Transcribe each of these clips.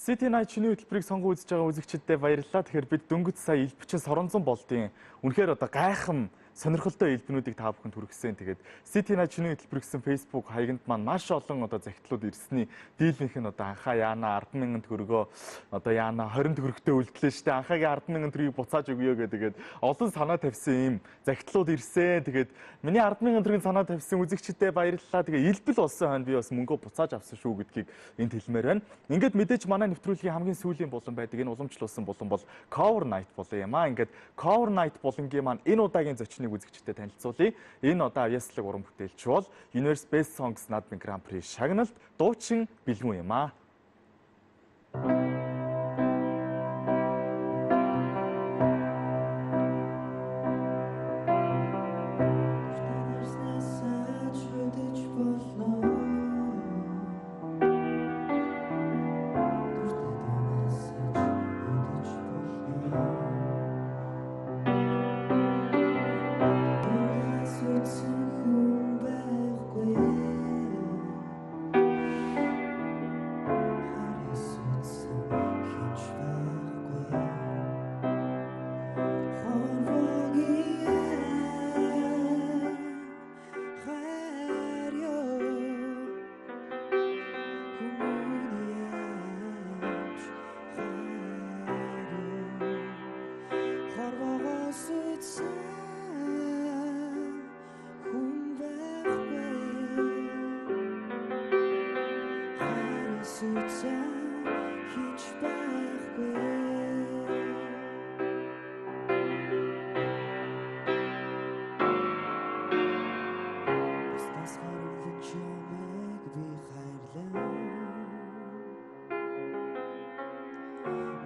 City Night шинэ хөтөлбөрийг сонгон үзэж байгаа үзэгчдэд баярлалаа. Тэгэхээр бид дөнгөж сая элбчин Соронзон болдын үнэхээр одоо гайхам сонирхолтой элбнүүдийг та бүхэнд хүргэсэн. Тэгээд City Night шинэ хөтөлбөр гэсэн Facebook хаяганд маань маш олон одоо захидлууд ирсний дийлэнх нь одоо анхаа яана 10,000 төгрөгөө одоо яана 20 төгрөгтэй үлдлээ штэ. Анхаагийн 10,000 төгрөгийг буцааж өгье гэдэг олон санаа тавьсан юм захидлууд ирсэн. Тэгээд миний 10,000 төгрөгийн санаа тавьсан үзэгчдэд баярлалаа. Тэгээд элбэл болсон хойно би бас мөнгөө буцааж авсан шүү гэдгийг энд хэлмээр байна. Ингээд мэдээж манай нэвтрүүлгийн хамгийн сүүлийн булан байдаг энэ уламжлуулсан булан бол Cover Night булан юм аа. Ингээд Cover Night булангийн маань энэ удаагийн зочныг үзэгчдэд танилцуулъя. Энэ удаа Авьяаслаг уран бүтээлч бол Universe Best Songs наадмын Grand Prix шагналд дуучин бэлгүүн юм аа.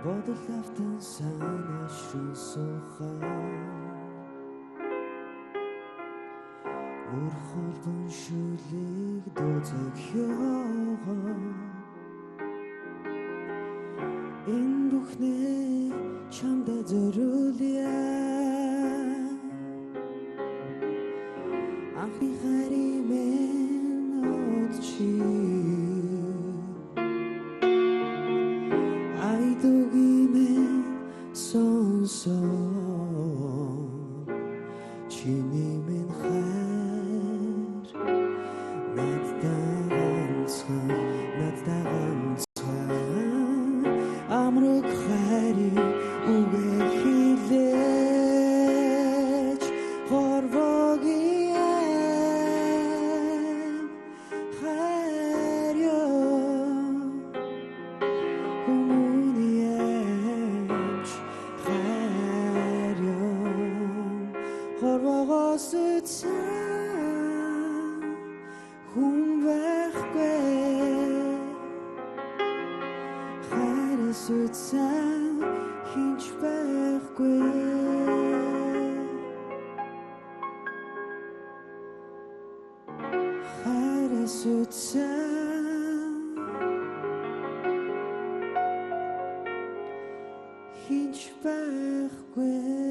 Бодол автан санаа шин суухан Мөр холбон шүлэг дууцаг хёгоо Энэ бүхнээ чамда зориулъя Анхны харимэн одчи Чиний минь хайр надтай ганцхан амраг хайрыг үгээр хэлээч хорвогийн хайр ёо хүмүүний хайр ёо хорвогоос үтсэн хүн байхгүй хайраас үтсэн хинч байхгүй хайраас үтсэн хинч байхгүй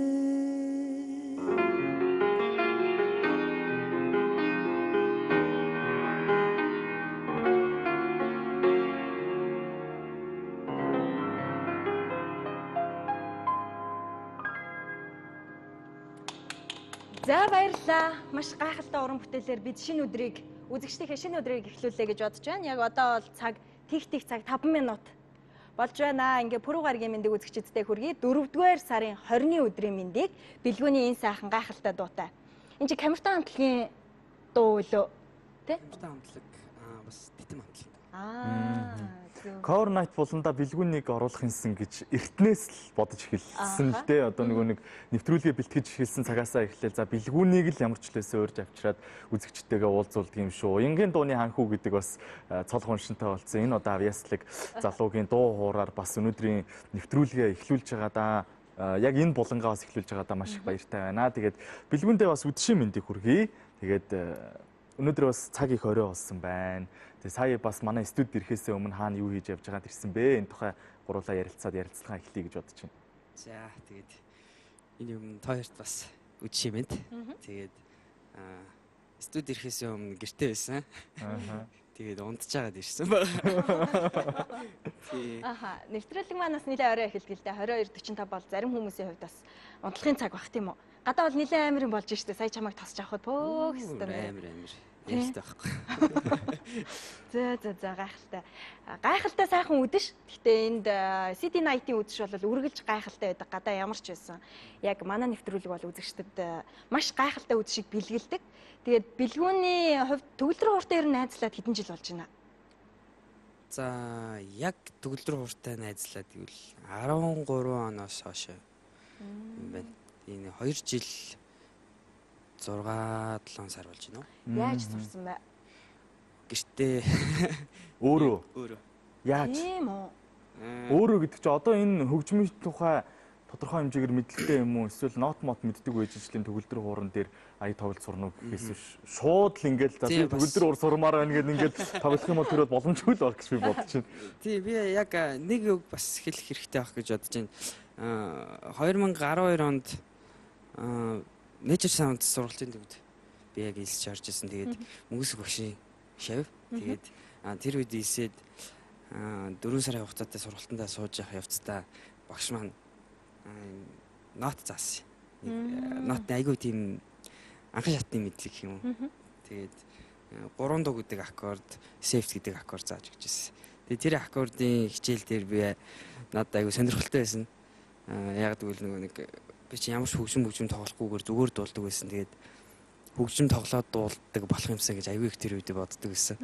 За баярлалаа. Маш гайхалтай уран бүтээлээр бид шинэ өдрийг үзэгчдийнхээ шинэ өдрийг эхлүүлээ гэж бодож байна. Яг одоо бол цаг тэг цаг 5 минут болж байна. Ингээ пүрэв гарагийн мэндийг үзэгчдэдээ хүргэе. 4-р сарын 20-ны өдрийн мэндийг бэлгүүний энэ сайхан гайхалтай дуутай. Энд чи камертай хамтлагийн дуу лөө тэ? Камертай хамтлаг бас титэм хамтлаг. Cover Night буланда бэлгүүнийг оруулах юмсан гэж эртнээс л бодож эхэлсэн л дээ. Одоо нэг нэвтрүүлгээ бэлтгэж эхэлсэн цагаасаа эхлээл за бэлгүүнийг л ямар ч лээсээ өөрж авчираад үзэгчтэйгээ уулзуулдаг юм шүү. Ингийн дууны ханхүү гэдэг бас цол хуншинтай болсон. Энэ удаа Авьяаслаг залуугийн дуу хуураар бас өнөөдрийн нэвтрүүлгээ эхлүүлж байгаа да. Яг энэ булангаа бас эхлүүлж байгаа да маш их баяртай байна. Тэгээд бэлгүүндээ бас үдшийн мэндийг хүргэе. Тэгээд өнөөдөр бас цаг их орой болсон байна. Тэгээ сая бас манай студид ирэхээс өмнө хаана юу хийж явж байгаад ирсэн бэ? Энэ тухай гурлаа ярилцлагаа эхлэе гэж бодож байна. За тэгээд энэ юм тоёрт бас үдшимэнд. Тэгээд студид ирэхээс өмнө гэртээ байсан. Тэгээд унтжгаад ирсэн байгаа. Тий. Аха, нэвтрүүлэг маань бас нэлээд орой эхэлдэг л дээ. 22:45 бол зарим хүмүүсийн хувьд бас унтлахын цаг баг тийм үү? Гадаа бол нэлээд амар юм болж штэ. Сая чамайг тосч авахд пөөхс төр. Амар. Ярилтай байхгүй. За гайхалтай. Гайхалтай сайхан үдэш. Гэхдээ энд City Night-ийн үдэш бол үргэлж гайхалтай байдаг. Гадаа ямар ч байсан. Яг манай нэвтрүүлэг бол үзэгчдэд маш гайхалтай үдэшийг бэлгэлдэг. Тэгээд бэлгүүний хувьд төгөлдөр хууртай ер нь найзлаад хэдэн жил болж байна? За яг төгөлдөр хууртай найзлаад гэвэл 13 оноос хойш юм байна. Энэ 2 жил 6-7 сар болж байна уу? Яаж сурсан бэ? Гэртээ Өөрөө яаж? Тийм үү? Өөрөө гэдэг чинь одоо энэ хөгжмийн тухай тодорхой хэмжээгээр мэдлэгтэй юм уу? Эсвэл нот мэддэг байж ижлийн төгөлдөр хууран дээр ая тоглож сурна уу гэхээс биш. Шууд л ингээл за Тийм, төгөлдөр хуур сурмаар байна гэдэг ингээд тоглох юм бол тэр бол боломжгүй л баг гэж би бодож байна. тий би яг нэг үг бас хэлэх хэрэгтэй байх гэж бодож байна. 2012 онд Nature Sound сургалтын төвд би яг илсэж орж исэн. Тэгээд мөсөг багшийн шав. Тэгээд тэр үед ийсээд 4 сарын хугацаатай сургалтандаа сууж явах явцдаа багш маань нот заасан. Нот айгүй тийм анхан шатны мэдлэг юм. Тэгээд 3 дуу гэдэг аккорд, seft гэдэг аккорд зааж өгч ирсэн. Тэгээд тэр аккордын хичээл дээр би надад айгүй сонирхолтой байсан. Яг тэгвэл нэг би чи ямар ч хөгжим тоглохгүйгээр зүгээр дуулдаг байсан. Тэгээд хөгжим тоглоод дуулдаг болох юмсаа гэж аягүй их тэр үед боддог байсан.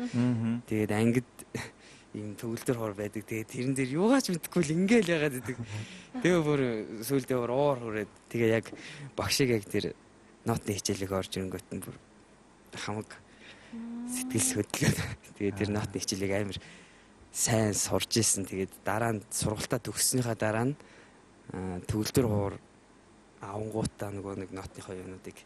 Тэгээд ангид ийм төгөлдөр хор байдаг. Тэгээд тэрэн дээр юугаач мэдэхгүй л ингээл яагаад гэдэг. Тэгээ бүр сүүлдээ бүр уур хүрээд тэгээ яг багшиг яг тэр нотны хичээлийг орж ирэнгүүт нь бүр хамаг сэтгэл хөдлөөд тэгээд тэр нотны хичээлийг амар сайн сурж исэн. Тэгээд дараа нь сургалтаа төгссөнийхаа дараа нь төгөлдөр хуур авангуудаа нөгөө нэг нотныхоо юмнуудыг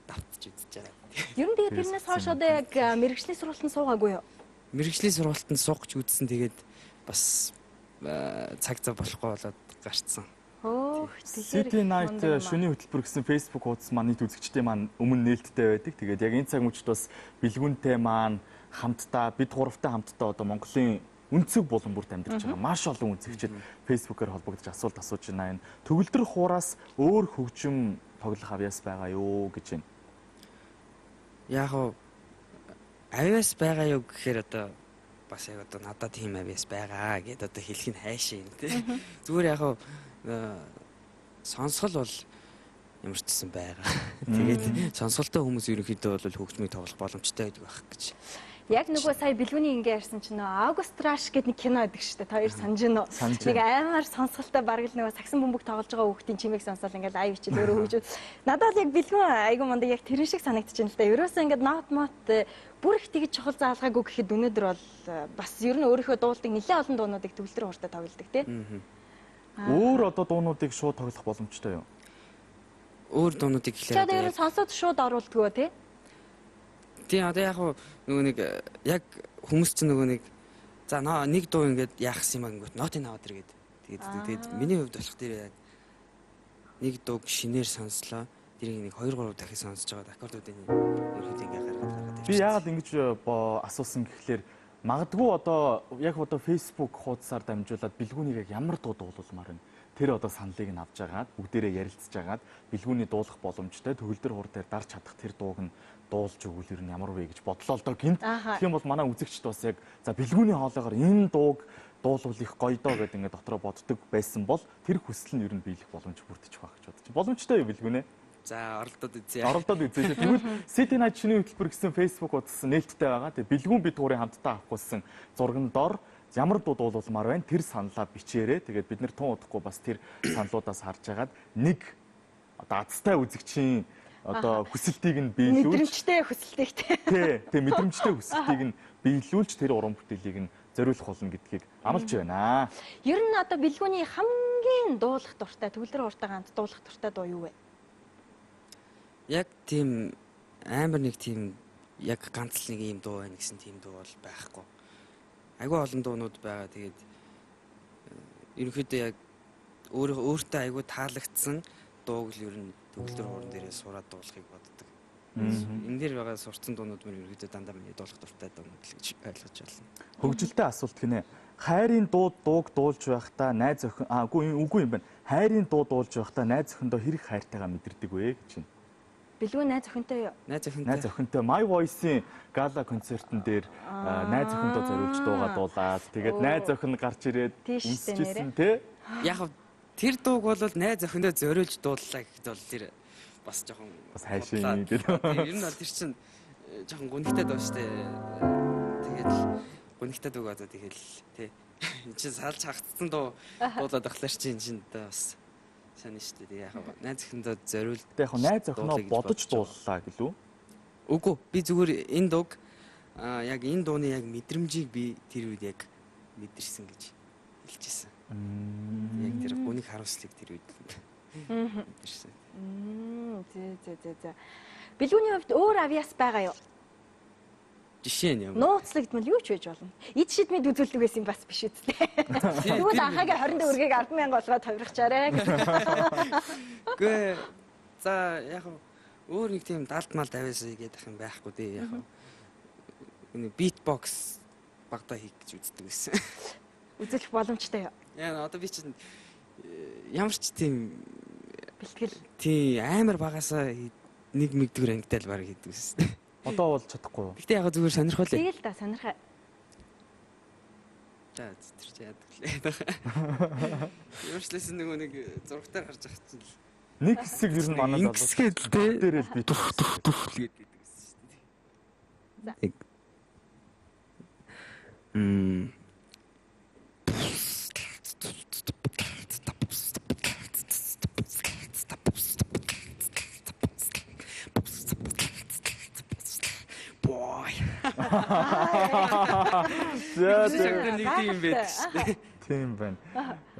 давтж үзэж байгаа. Ер нь тэгээд тэрнээс хойш одоо яг мэрэгжлийн сургалтанд суугаагүй юу? Мэргэжлийн сургалтанд суугч үзсэн. Тэгээд бас цаг зав болохгүй болоод гарцсан. City Night шөнийн хөтөлбөр гэсэн Facebook хуудас маань нийт үзэгчдийн маань өмнө нээлттэй байдаг. Тэгээд яг энэ цаг мөчид бас бэлгүүнтэй маань хамтдаа бид гуравтай хамтдаа одоо Монголын өнцөг булан бүрт амьдарч байгаа маш олон үзэгчид Facebook-оор холбогдож асуулт асууж байна. Энэ төгөлдөр хуураас өөр хөгжим тоглох авьяас байгаа юу гэж байна. Яг нь авьяас байгаа юу гэхээр одоо бас яг одоо надад тийм авьяас байгаа гэдээ одоо хэлэх нь хайшаа юм тий. Зүгээр яг сонсгол бол ямар ч гэсэн байгаа. Тэгээд сонсголтой хүмүүс ерөнхийдөө бол хөгжмийг тоглох боломжтой байдаг байх гэж. Яг нөгөө сая бэлгүүний ингээ ярьсан чинь нөгөө August Rush гэдэг нэг кино байдаг шүү дээ. Та хоёр санаж байна уу? Нэг амар сонсголтой бараг л нөгөө саксон бөмбөг тоглож байгаа хүүхдийн чимээг сонсоод ингээл ай бичээд өөрөө хөгжөөд. Надад яг бэлгүүн айгу мундаг яг тэрэн шиг санагдчихэв л да. Ерөөсөө ингээд нот бүр их тэгж чухал заалгаагүй гэхэд өнөөдөр бол бас ер нь өөрийнхөө дуулдаг нэлээд олон дуунуудыг төгөлдөр хууртай тоглодог тий. Өөр одоо дуунуудыг шууд тоглох боломжтой юу? Өөр дуунуудыг гэхлээр одоо ер нь сонсоод шууд оруулдгөө тий. Тийм одоо яг нөгөө нэг яг хүмүүс чинь нөгөө нэг за нэг дуу ингээд яах юм ангууд нотыг аваад иргээд тэгээд миний хувьд болох дээр яг нэг дууг шинээр сонслоо. Тэрийг нэг 2-3 дахин сонсож байгаа аккордуудын ерөөд ингээ гаргаад би яагаад ингэж асуусан гэхлээр магадгүй одоо яг одоо Facebook хуудасаар дамжуулаад бэлгүүнийг яг ямар дуу дуулуулмаар байна. Тэр одоо саналыг нь авч агаад бүгдээрээ ярилцж агаад бэлгүүний дуулах боломжтой төгөлдөр хур дээр дарж чадах тэр дууг нь дуулж өгвөл ер нь ямар вэ гэж бодлоо л доо гинт. Тэгэх юм бол манай үзэгчд бас яг за бэлгүүний хоолойгоор энэ дууг дуулвал их гоё доо гэдэг ингээд дотроо боддог байсан бол тэр хүсэл нь ер нь биелэх боломж бүрдчих байх гэж бодчих. Боломжтой юу бэлгүүнэ? За оролдоод үзье. Оролдоод үзье. Тэгвэл City Night шинэ хөтөлбөр гэсэн Facebook хуудас нээлттэй байгаа. Тэгээ бэлгүүн бид гурийн хамтдаа авах гэсэн зурган дор ямар дуу дуулуулмаар байна тэр саналаа бичээрэй. Тэгээд бид нэр тун удахгүй бас тэр саналуудаас харж агаад нэг одоо азтай үзэгчийн одоо хүсэлтийг нь биелүүлж мэдрэмжтэй хүсэлтийг тий мэдрэмжтэй хүсэлтийг нь биелүүлж тэр уран бүтээлийг нь зориулах болно гэдгийг амлаж байна. Ер нь одоо бэлгүүний хамгийн дуулах дуртай төгөлдөр хууртай ганц дуулах дуртай дуу юу вэ? Яг тийм амар нэг тийм яг ганц л нэг юм дуу байна гэсэн тийм дуу бол байхгүй. Айгүй олон дуунууд байгаа. Тэгээд ерөнхийдөө яг өөртөө айгүй таалагдсан дууг л ер нь төгөлдөр хууран дээрээ сураад дуулахыг боддог. Энэ дээр байгаа сурцсан дуунууд мөр ерөөдөө дандаа миний дуулах дуртай дуунууд л гэж ойлгож байна. Хөгжилтэй асуулт гинэ. Хайрын дууг дуулж байхдаа найз охин үгүй юм байна. Хайрын дуу дуулж байхдаа найз охиндоо хэрэг хайртайгаа мэдэрдэг вэ гэж байна. Билгүү найз охинтой юу? Найз охинтой My Voice-ийн гала концертын дээр найз охиндоо зориулж дуугаа дуулаад тэгээд найз охин гарч ирээд үсчихсэн тий. Яг тэр дууг бол найз охиндоо зориулж дууллаа гэхэд бол тэр бас жоохон Бас хайшин гэдэг. ер нь бол тэр чинь жоохон гүнхтэй дуу штэ. Тэгээд гүнхтэй дууг одоо тэгэл тий. Энд чинь салж хагцсан дуу дуулаад ахлаар чинь бас сайн шүү дээ. Яг найз охиндоо зориул. Яг найз охиноо бодож дууллаа гэлүү? Үгүй би зүгээр энэ дууг яг энэ дууны яг мэдрэмжийг би тэр үед яг мэдэрсэн гэж хэлчихсэн. Яг тэр гүнийг харуулслыг тэр үед мэдэрсэн. Зэ. Билгүүний хувьд өөр авиас байгаа юу? Жишээ нь юм. Нууцлагдмал юу ч байж болно. Эд шидмэд үзүүлдэг байсан юм бас биш үстэй. Тэгвэл анхаагийн 20 төгрөгийг 10,000 болгоод товрохчаарэ. Гэ за яг өөр нэг тийм далд мал давьяасаа хийгээд ах юм байхгүй дээ. Яг энэ битбокс багтаа хийх гэж үздэг байсан. Үзүүлэх боломжтой юу? Яа одоо би чинь ямар ч тийм Бэлтгэл. тий амар багасаа нэг мэгдүгээр ангитай л баг хийдэг байсан. Одоо бол чадахгүй юу? Гэтэ яг зүгээр сонирхол. Тэгэл та сонирхаа. За тэр чи яадаг лээ. Ямарчлаас нэг зургатаар гарч ах чинь Нэг хэсэг ер нь манад бол ингэсгээд дээрэл бит тух гэдэг байсан шүү дээ. Бой. Нэг тийм байдаг шүү дээ. Тийм байна.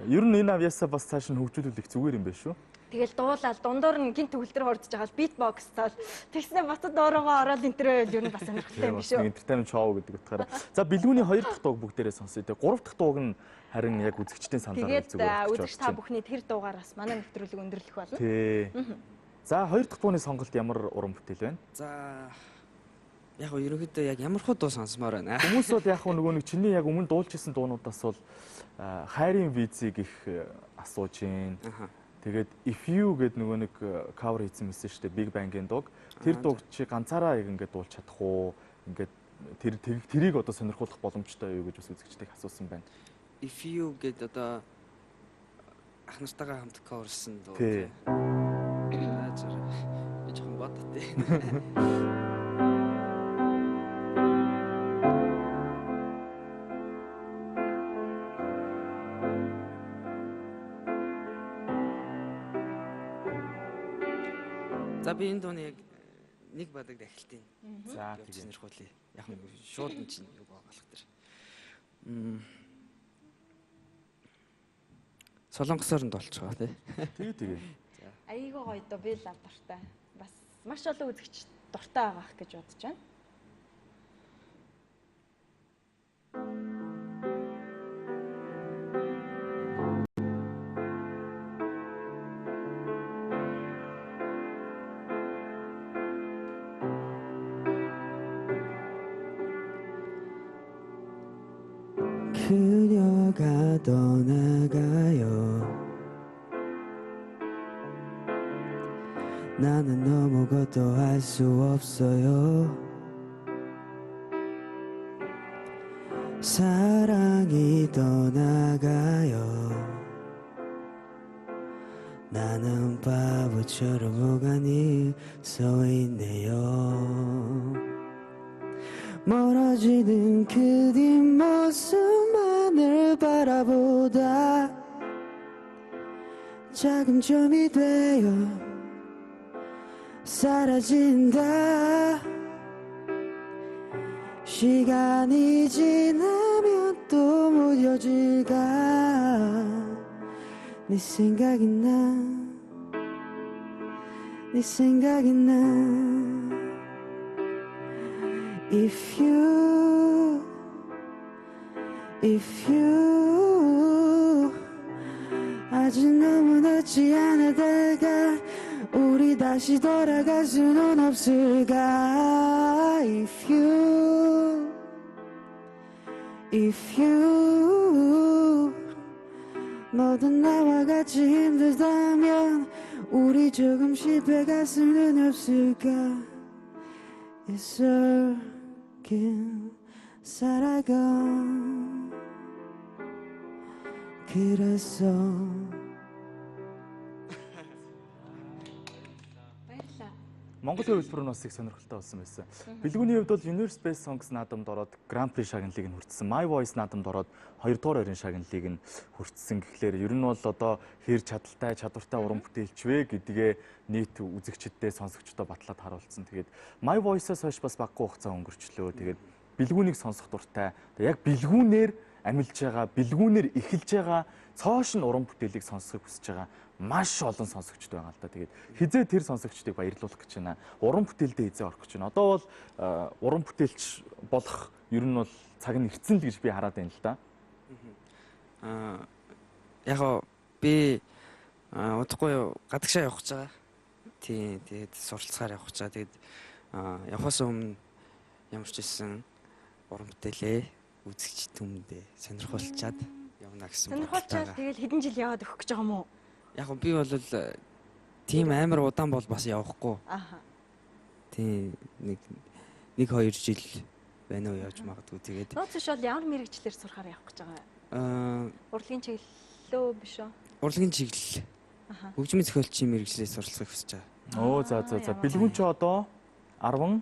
Ер нь энэ авьяасаа бас цааш нь хөгжүүлэх зүгээр юм байна шүү. Тэгэл дуулаад дундуур нь гинт төгөлдөр хурдж байгаа битбокс таал тэгснэ батд доорогоо ороод интервью ер нь бас сонирхолтой юм биш үү? Entertainment show гэдэг утгаараа. За билгүүний 2 дахь дууг бүгдээрээ сонсъё. 3 дахь дууг нь харин яг үзэгчдийн саналаар Тэгээд үзэгч та бүхний тэр дуугаар бас манай нэвтрүүлэг өндөрлөх болно. Тий. За 2 дахь дууны сонголт ямар уран бүтээл байна? За яг нь ерөнхийдөө яг ямар хуу дуу сонсомоор байна. Хүмүүс бол яг нөгөө нэг чиний яг өмнө дуулж исэн дуунуудаас бол хайрын визиг их асууж гин. Тэгээд If You гэдэг нөгөө нэг cover хийсэн мэсэн шүү дээ Big Bang-ийн дууг. Тэр дууг чи ганцаараа яг ингээд дуулж чадах уу? Ингээд тэрийг одоо сонирхуулах боломжтой юу гэж бас үзэгчдийг асуусан байна. If You гэдэг одоо ах нартайгаа хамт coverсан дуу. Тий. Би жоохон бодтой. За би энэ дууны яг нэг бадаг дахилтын. За тийм сонирхуулъя. Яг нь шууд нь чинь юу байгаа тэр. Солонгосоор нь долцгоо тий. Тэгээ. Айгуу гоё доо би лав дуртай. Бас маш олон үзэгч дуртай байгаах гэж бодож байна. 그녀가 떠나가요 나는 아무것도 할 수 없어요 사랑이 떠나가요 나는 바보처럼 멍하니 서 있네요 멀어지는 그 뒷모습만을 바라보다 작은 점이 되어 사라진다 시간이 지나면 또 무뎌질까 네 생각이 네 생각이 If you 아직 너무 늦지 않아 다가 우리 다시 돌아갈 수는 없을까? If you 모든 나와 같이 힘들다면 우리 조금 실패갈 수는 없을까? 이슬길 살아가 그래서 Баярлалаа. Монголын хөлбөр нь бас их сонирхолтой болсон байсан. Бэлгүүний хувьд бол Universe Space Songs наадамд ороод Grand Prix шагналыг нь хүртсэн. My Voice наадамд ороод 2 дугаар ойрын шагналыг нь хүртсэн. Тэгэхээр ер нь бол одоо хэр чадaltaй, чадвартай уран бүтээлч вэ гэдгээ нийт үзэгчдэд, сонсогчдод батлаад харуулсан. Тэгээд My Voice-аас хойш бас баггүй хугацаа өнгөрчлөө. Тэгээд бэлгүүнийг сонсох дуртай. Яг бэлгүүнээр амилж байгаа, бэлгүүнээр эхэлж байгаа цоош нь уран бүтээлийг сонсохыг хүсэж байгаа маш олон сонсогчд байгаа л да. Тэгээд хизээ тэр сонсогчдыг баярлуулах гэж байна. Уран бүтээлдээ хизээ орох гэж байна. Одоо бол уран бүтээлч болох ер нь бол цаг нь ирсэн л гэж би хараад байна л да. Яг гоо би удахгүй гадагшаа явах гэж байгаа. Тийм тэгээд суралцахаар явах гэж байгаа. Тэгээд явахаас өмнө ямар ч хэлсэн уран бүтээлээ үзэгчд хүмүүдээ сонирхолцоод явна гэсэн Сонирхолтой тэгэл хэдэн жил яваад өгөх гэж байгаа юм уу? Яг гоо би бол тийм амар удаан бол бас явахгүй. Ааха. Тийм нэг 2 жил байна уу явж магадгүй. Тэгээд Нууц шол ямар мэрэгчлэр сурахаар явах гэж байгаа вэ? Урлагийн чиглэлөө биш үү? урлагийн чиглэл Аха. хөгжмийн зохиолчийн мэрэгчлээс суралцахыг хүсэж байгаа. Оо за. Бэлгүүн ч одоо 10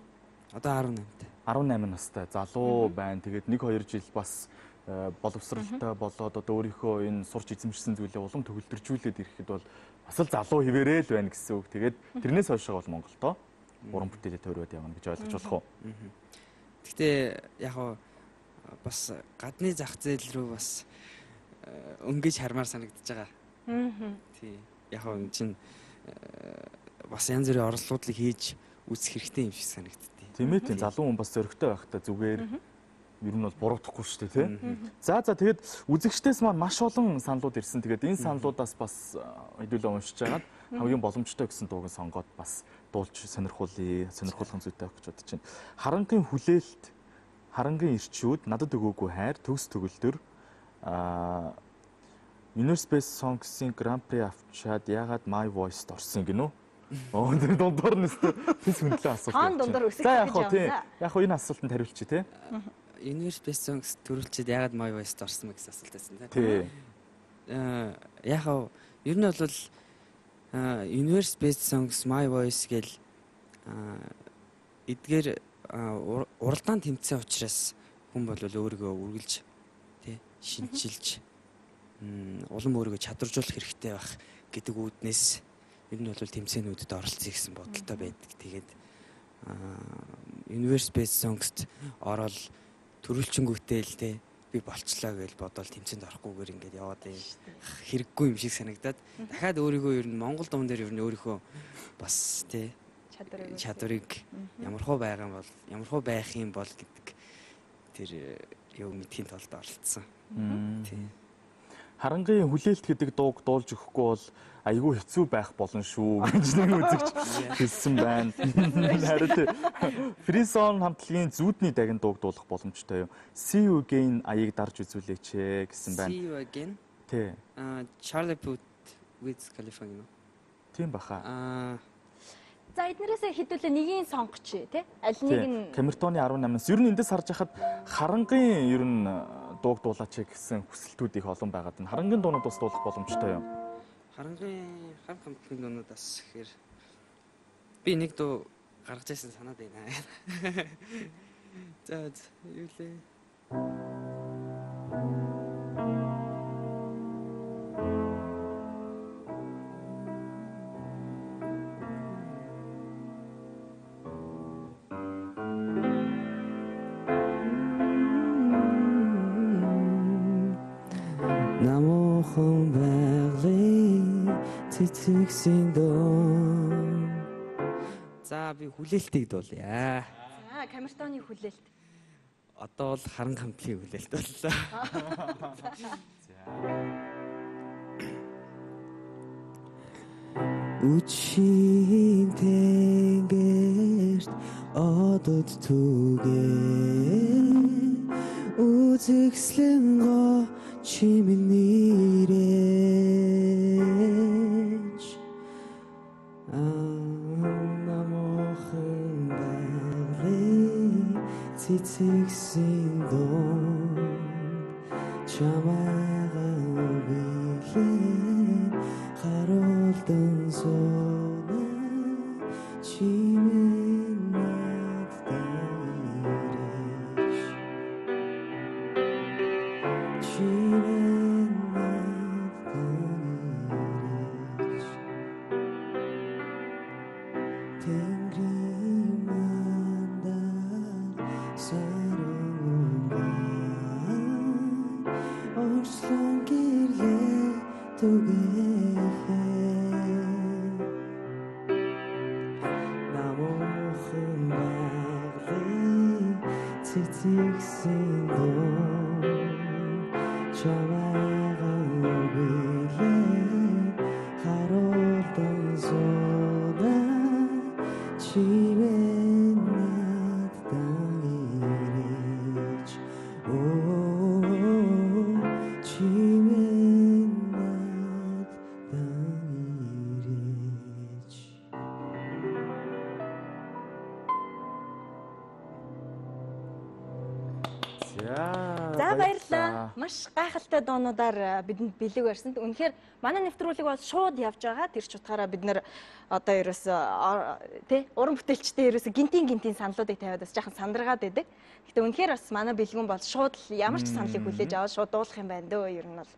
Одоо 18-тай. 18 настай залуу байна. Тэгээд 1-2 жил бас боловсралтай болоод одоо өөрийнхөө энэ сурч эзэмшсэн зүйлээ улам төгөлдржүүлээд ирэхэд бол бас л залуу хിവэрэл байна гэсэн үг. Тэгээд тэрнээс хойшоо бол Монголдоо уран бүтээлээ тойроод явна гэж ойлгож болох уу? Гэхдээ яг гоо бас гадны зах зээл рүү бас өнгөж хармаар санагдаж байгаа. Тий. Яг гоо энэ чинь бас янз бүрийн орлогуудыг хийж үүсэх хэрэгтэй юм шиг санагддээ. Тийм ээ, тийм залуу хүн бас зөрөгтэй байхдаа зүгээр ер нь бол буруудахгүй шүү дээ, тийм. За тэгээд үзэгчдээс маань маш олон саналууд ирсэн. Тэгээд энэ саналуудаас бас хэдүүлээ уншиж хагаад хамгийн боломжтой гэсэн дууг сонгоод бас дуулж сонирхуулгын зүйтэй байх гэж бодож байна. Харангийн хүлээлт, харангийн ирчүүд, надад өгөөгүй хайр, төгс төгөлдөр Universe Space Songs-ийн Grand Prix авчаад ягаад My Voice-д орсон гинөө? Оо тэр дундуур нь тэс хүндлээ асуулт. Хаан дундуур үсэх За яг гэж хоо тийм. явна. Яг хоо энэ асуултанд хариулчих тий. Universe Space Songs төрүүлчихэд ягаад My Voice-д орсон бэ гэсэн асуулт байсан тийм. Тий. Яг гоо ер нь бол Universe Space Songs My Voice гэл эдгээр уралдаан тэмцээн учраас хүн бол өөрийгөө үргэлж тий шинжилж улам өөрийгөө чадваржуулах хэрэгтэй байх гэдэг үүднээс ер нь бол тэмцээнүүдэд оролцъё гэсэн бодолтой байдаг. Тэгээд Universe Space Songs-д ороод төрүүлчингүүтээ л тий би болчлаа гэж бодоод тэмцээнд орохгүйгээр ингээд яваад хэрэггүй юм шиг санагдаад дахиад өөрийгөө ер нь Монгол дуун дээр ер нь өөрийнхөө бас тий чадварыг ямархуу байх юм бол гэдэг тэр юу мэдхийн тулд оролцсон. Тий. Харангийн хүлээлт гэдэг дууг дуулж өгөхгүй бол айгүй хэцүү байх болно шүү гэж нэг үзэгч хэлсэн байна. Харин Free-Zone хамтлагийн зүүдний дагин дууг дуулах боломжтой юу? See You Again аяыг дарж үзүүлээч гэсэн байна. See You Again. Тий. Charlie Puth with California. Тийм баха. За эднэрээс хэдүүлээ нэгийг сонгоч тий? Аль нэг нь Камертоны 18-наас ер нь эндээс харж хахад харангийн ер нь дууг дуулаач гэсэн хүсэлтүүд их олон байгаад байна. Харангийн дуунууд бас дуулах боломжтой юм. Харангийн хамтлагийн дуунуудаас гэхээр би нэг дуу гаргаж ирсэн санаад байна. За юу лээ? Намохон байгалийн цэцэгсийн доо. За би хүлээлтийг дуулъя. за камертоны хүлээлт. Одоо бол харан хамтлагийн хүлээлт боллоо. үчийн тэнгэрт одод түгээ үзэгслэн гоо чимэн нэрэж намохан байгалын цэцэгсэн дон чамайгаа билэн харуулдан сууна чимэн надад ирэж чимэн надад ирэж тэнгэрийн мандал саранган орслон гэрээ түгээхээ намохан байгалын цэцэгсэн дон чамайгаа билэн харуулдан сууна чимэн надад ирэж чимэн надад ирэж За баярлалаа. Маш гайхалтай доонуудаар бидэнд бэлэг барьсанд. Үнэхээр манай нэвтрүүлэг бол шууд явж байгаа. Тэр ч утгаараа бид нэр одоо ерөөсөө тий уран бүтээлчтэй ерөөсөө гинтийн саналуудыг тавиад бас жаахан сандаргаад байдаг. Гэтэ үнэхээр бас манай бэлгүүн бол шууд л ямар ч саналыг хүлээж аваад шууд дуулах юм байна дөө ер нь бол.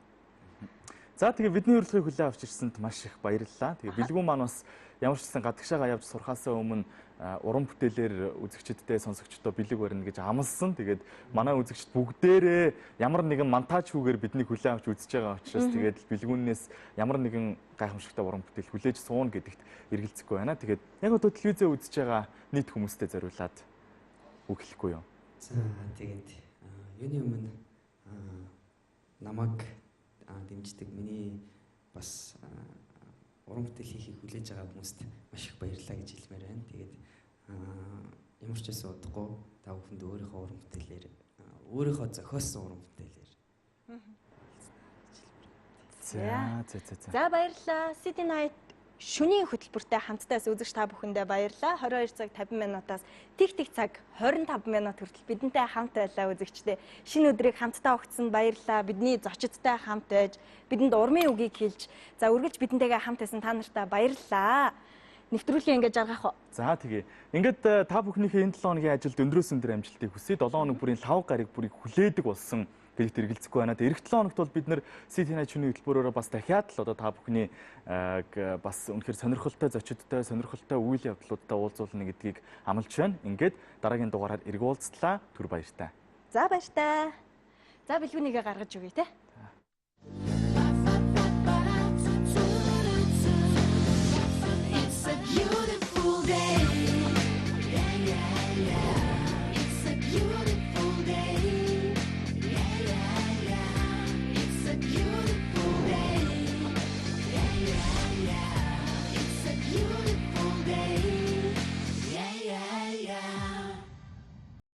За тэгээ бидний урилгыг хүлээн авч ирсэнд маш их баярлалаа. Тэгээ бэлгүүн маань бас ямар ч гэсэн гадагшаага явж сурхаасаа өмнө уран бүтээлээр үзэгчдтэй сонсогчдоо бэлэг барина гэж амласан. Тэгээд манай үзэгчд бүгдээрээ ямар нэгэн монтажгүйгээр биднийг хүлээн авч үзэж байгаа учраас тэгээд бэлгүүнээс ямар нэгэн гайхамшигтай уран бүтээл хүлээж сууна гэдэгт эргэлзэхгүй байна. Тэгээд яг одоо телевизээ үзэж байгаа нийт хүмүүстэй зориулаад үг хэлэхгүй юу? За тэгээд юуны өмнө намайг дэмждэг миний бас уран бүтээл хийхийг хүлээж байгаа хүмүүст маш их баярлалаа гэж хэлмээр байна. Тэгээд ямар ч байсан удахгүй та бүхэнд өөрийнхөө уран бүтээлээр өөрийнхөө зохиосон уран бүтээлээр. За баярлалаа. City Night шөнийн хөтөлбөртэй хамтдаас үзэгч та бүхэндээ баярлалаа. 22 цаг 50 минутаас тэг цаг 25 минут хүртэл бидэнтэй хамт байлаа үзэгчдээ. Шинэ өдрийг хамтдаа огцсонд баярлалаа. Бидний зочдтой хамт байж, бидэнд урмын үгийг хэлж, за үргэлж бидэнтэйгээ хамт байсан та нартай баярлалаа. Нэвтрүүлгээ ингэж жаргах уу? За тэгээ. Ингээд та бүхнийхээ энэ 7 хоногийн ажилд өндрөөс өндөр амжилтыг хүсье. 7 хоног бүрийн 5 гариг бүрийг хүлээдэг болсон гэдэгт эргэлзэхгүй байна. Эх 7 хоногт бол бид нэр City Night шөнийн хөтөлбөрөөрөө бас дахиад л одоо та бүхний бас үнэхээр сонирхолтой зочдтой, сонирхолтой үйл явдлуудтай уулзуулна гэдгийг амлаж байна. Ингээд дараагийн дугаараар эргүүлцлаа. Түр баяртай. За баяртай. За бэлгүүнийгээ гаргаж өгье те.